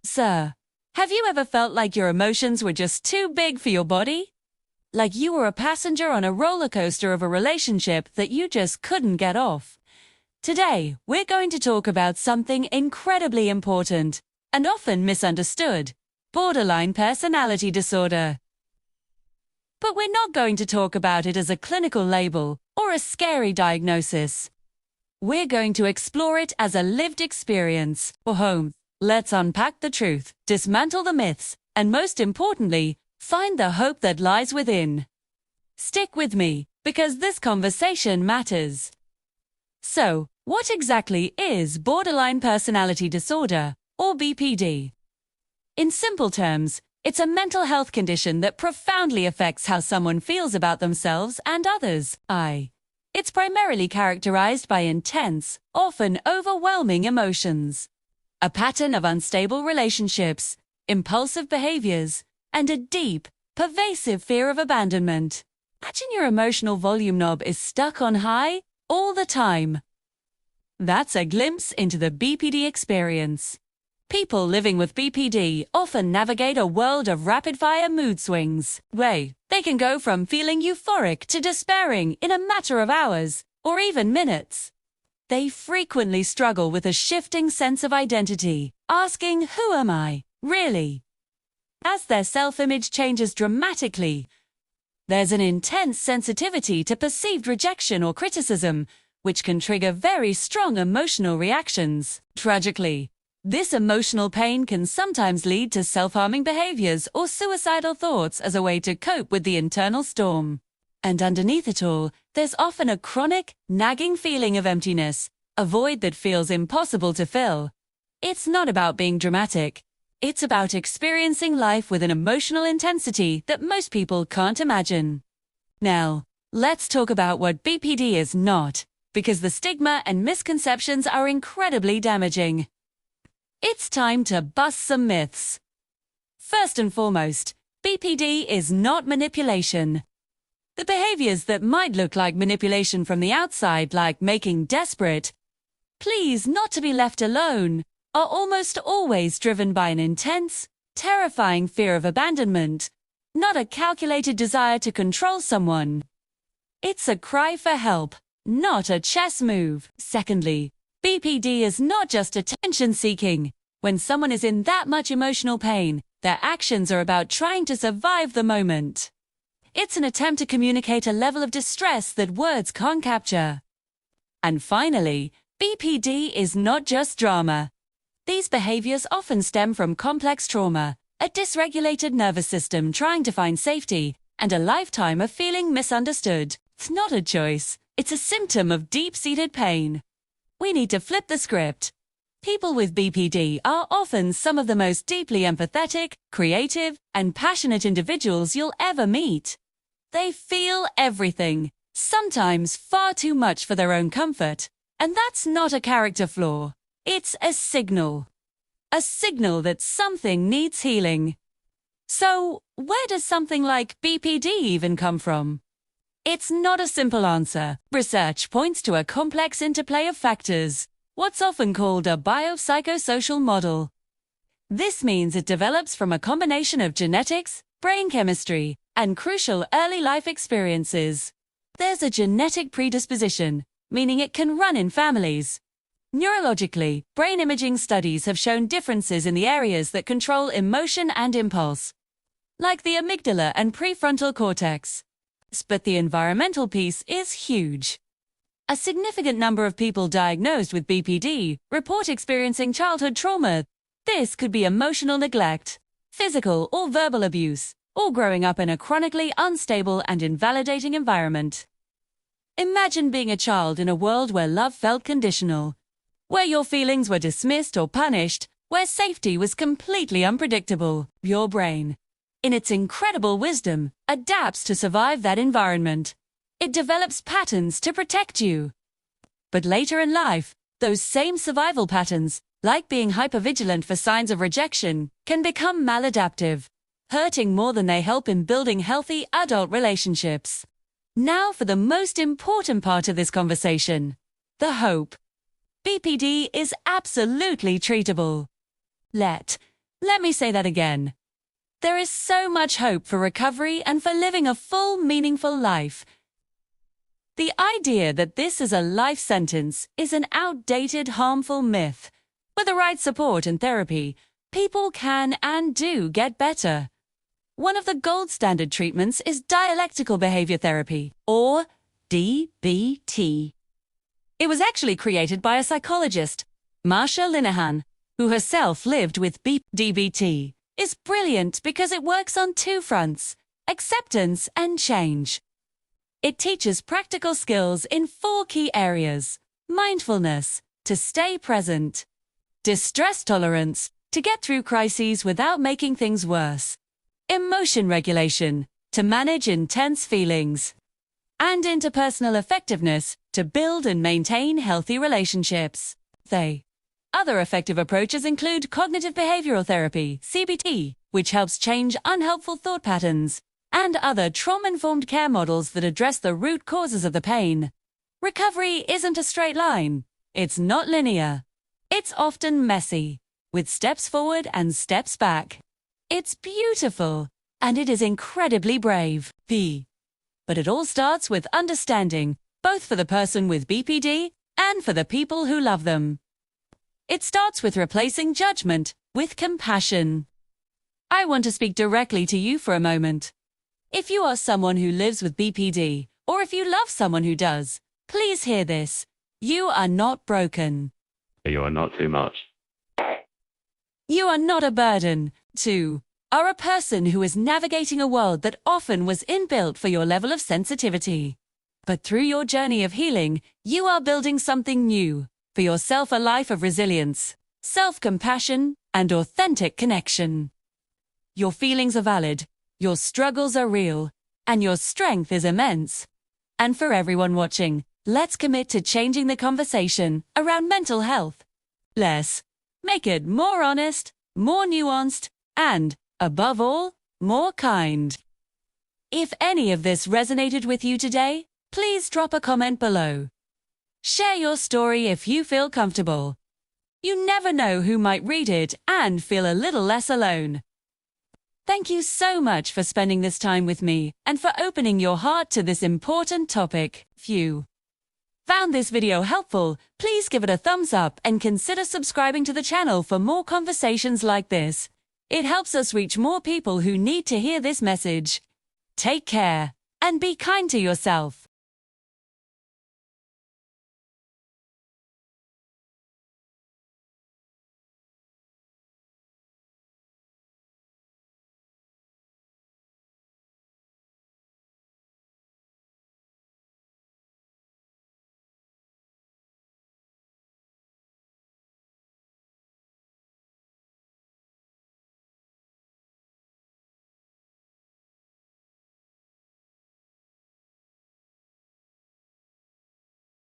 Sir, have you ever felt like your emotions were just too big for your body? Like you were a passenger on a roller coaster of a relationship that you just couldn't get off? Today, we're going to talk about something incredibly important and often misunderstood: borderline personality disorder. But we're not going to talk about it as a clinical label or a scary diagnosis. We're going to explore it as a lived experience. For home, let's unpack the truth, dismantle the myths, and most importantly, find the hope that lies within. Stick with me, because this conversation matters. So, what exactly is borderline personality disorder, or BPD? In simple terms, it's a mental health condition that profoundly affects how someone feels about themselves and others. It's primarily characterized by intense, often overwhelming emotions, a pattern of unstable relationships, impulsive behaviors, and a deep, pervasive fear of abandonment. Imagine your emotional volume knob is stuck on high all the time. That's a glimpse into the BPD experience. People living with BPD often navigate a world of rapid-fire mood swings. They can go from feeling euphoric to despairing in a matter of hours, or even minutes. They frequently struggle with a shifting sense of identity, asking, "Who am I, really?" As their self-image changes dramatically, there's an intense sensitivity to perceived rejection or criticism, which can trigger very strong emotional reactions. Tragically, this emotional pain can sometimes lead to self-harming behaviors or suicidal thoughts as a way to cope with the internal storm. And underneath it all, there's often a chronic, nagging feeling of emptiness, a void that feels impossible to fill. It's not about being dramatic. It's about experiencing life with an emotional intensity that most people can't imagine. Now, let's talk about what BPD is not, because the stigma and misconceptions are incredibly damaging. It's time to bust some myths. First and foremost, BPD is not manipulation. The behaviors that might look like manipulation from the outside, like making desperate pleas not to be left alone, are almost always driven by an intense, terrifying fear of abandonment, not a calculated desire to control someone. It's a cry for help, not a chess move. Secondly, BPD is not just attention-seeking. When someone is in that much emotional pain, their actions are about trying to survive the moment. It's an attempt to communicate a level of distress that words can't capture. And finally, BPD is not just drama. These behaviors often stem from complex trauma, a dysregulated nervous system trying to find safety, and a lifetime of feeling misunderstood. It's not a choice. It's a symptom of deep-seated pain. We need to flip the script. People with BPD are often some of the most deeply empathetic, creative, and passionate individuals you'll ever meet. They feel everything, sometimes far too much for their own comfort. And that's not a character flaw. It's a signal. A signal that something needs healing. So, where does something like BPD even come from? It's not a simple answer. Research points to a complex interplay of factors, what's often called a biopsychosocial model. This means it develops from a combination of genetics, brain chemistry, and crucial early life experiences. There's a genetic predisposition, meaning it can run in families. Neurologically, brain imaging studies have shown differences in the areas that control emotion and impulse, like the amygdala and prefrontal cortex. But the environmental piece is huge. A significant number of people diagnosed with BPD report experiencing childhood trauma. This could be emotional neglect, physical or verbal abuse, or growing up in a chronically unstable and invalidating environment. Imagine being a child in a world where love felt conditional, where your feelings were dismissed or punished, where safety was completely unpredictable. Your brain, in its incredible wisdom, adapts to survive that environment. It develops patterns to protect you. But later in life, those same survival patterns, like being hypervigilant for signs of rejection, can become maladaptive, hurting more than they help in building healthy adult relationships. Now for the most important part of this conversation: the hope. BPD is absolutely treatable. Let's Let me say that again. There is so much hope for recovery and for living a full, meaningful life. The idea that this is a life sentence is an outdated, harmful myth. With the right support and therapy, people can and do get better. One of the gold standard treatments is dialectical behavior therapy, or DBT. It was actually created by a psychologist, Marsha Linehan, who herself lived with DBT. It's brilliant because it works on two fronts: acceptance and change. It teaches practical skills in 4 key areas: mindfulness, to stay present; distress tolerance, to get through crises without making things worse; emotion regulation, to manage intense feelings; and interpersonal effectiveness, to build and maintain healthy relationships. Other effective approaches include cognitive behavioral therapy, CBT, which helps change unhelpful thought patterns, and other trauma-informed care models that address the root causes of the pain. Recovery isn't a straight line. It's not linear. It's often messy, with steps forward and steps back. It's beautiful, and it is incredibly brave. But it all starts with understanding, both for the person with BPD and for the people who love them. It starts with replacing judgment with compassion. I want to speak directly to you for a moment. If you are someone who lives with BPD, or if you love someone who does, please hear this. You are not broken. You are not too much. You are not a burden. You are a person who is navigating a world that often was inbuilt for your level of sensitivity. But through your journey of healing, you are building something new. For yourself, a life of resilience, self-compassion, and authentic connection. Your feelings are valid, your struggles are real, and your strength is immense. And for everyone watching, let's commit to changing the conversation around mental health. Let's make it more honest, more nuanced, and, above all, more kind. If any of this resonated with you today, please drop a comment below. Share your story if you feel comfortable. You never know who might read it and feel a little less alone. Thank you so much for spending this time with me and for opening your heart to this important topic. If you found this video helpful, please give it a thumbs up and consider subscribing to the channel for more conversations like this. It helps us reach more people who need to hear this message. Take care and be kind to yourself.